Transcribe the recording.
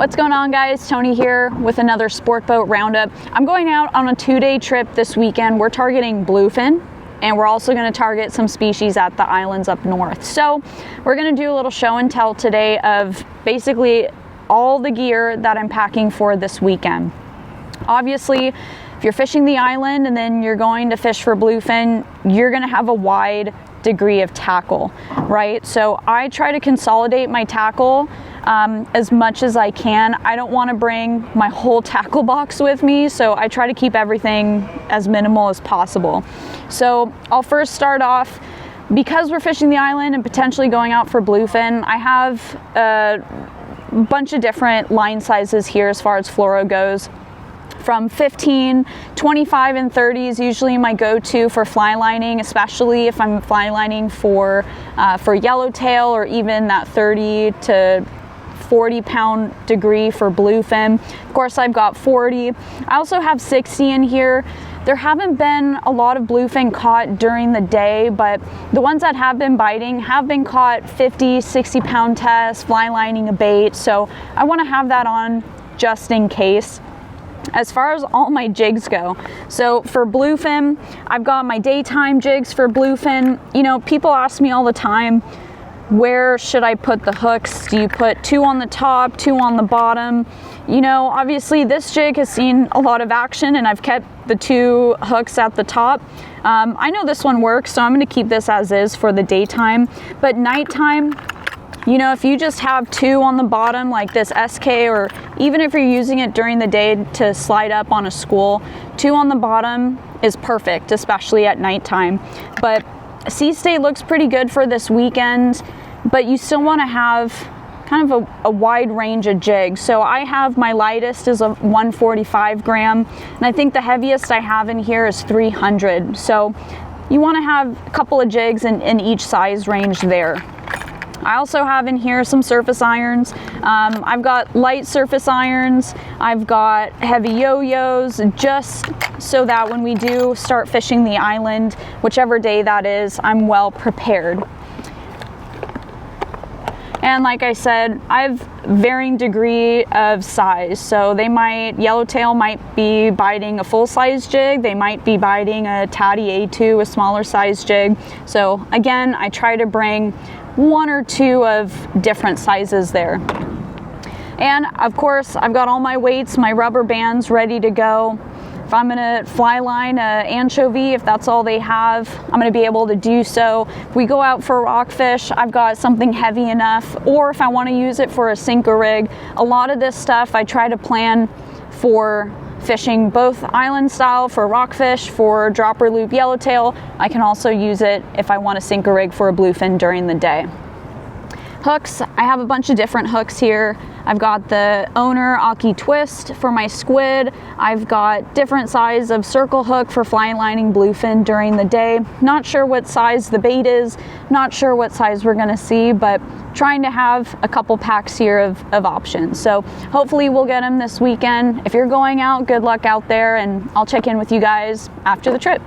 What's going on, guys? Tony here with another Sportboat Roundup. I'm going out on a 2-day trip this weekend. We're targeting bluefin, and we're also going to target some species at the islands up north. So we're going to do a little show and tell today of basically all the gear that I'm packing for this weekend. Obviously, if you're fishing the island and then you're going to fish for bluefin, you're going to have a wide degree of tackle, right? So I try to consolidate my tackle as much as I can. I don't want to bring my whole tackle box with me, so I try to keep everything as minimal as possible. So I'll first start off, because we're fishing the island and potentially going out for bluefin, I have a bunch of different line sizes here as far as fluoro goes. From 15, 25, and 30 is usually my go-to for fly lining, especially if I'm fly lining for yellowtail, or even that 30 to 40 pound degree for bluefin. Of course, I've got 40. I also have 60 in here. There haven't been a lot of bluefin caught during the day, but the ones that have been biting have been caught 50, 60 pound tests, fly lining a bait. So I want to have that on just in case. As far as all my jigs go, so for bluefin, I've got my daytime jigs for bluefin. You know, people ask me all the time, where should I put the hooks? Do you put 2 on the top, 2 on the bottom? You know, obviously this jig has seen a lot of action, and I've kept the 2 hooks at the top. I know this one works, so I'm going to keep this as is for the daytime. But nighttime, you know, if you just have 2 on the bottom like this SK, or even if you're using it during the day to slide up on a school, 2 on the bottom is perfect, especially at nighttime. But sea state looks pretty good for this weekend, but you still want to have kind of a wide range of jigs. So I have, my lightest is a 145 gram, and I think the heaviest I have in here is 300. So you want to have a couple of jigs in each size range there. I also have in here some surface irons. I've got light surface irons. I've got heavy yo-yos, just so that when we do start fishing the island, whichever day that is, I'm well prepared. And like I said, I've varying degree of size. So yellowtail might be biting a full size jig. They might be biting a Tatty A2, a smaller size jig. So again, I try to bring 1 or 2 of different sizes there. And of course, I've got all my weights, my rubber bands ready to go. If I'm gonna fly line an anchovy, if that's all they have, I'm gonna be able to do so. If we go out for rockfish, I've got something heavy enough, or if I wanna use it for a sinker rig, a lot of this stuff I try to plan for fishing both island style for rockfish, for dropper loop yellowtail. I can also use it if I want a sinker rig for a bluefin during the day. Hooks, I have a bunch of different hooks here. I've got the Owner Aki Twist for my squid. I've got different size of circle hook for fly lining bluefin during the day. Not sure what size the bait is, not sure what size we're gonna see, but trying to have a couple packs here of options. So hopefully we'll get them this weekend. If you're going out, good luck out there, and I'll check in with you guys after the trip.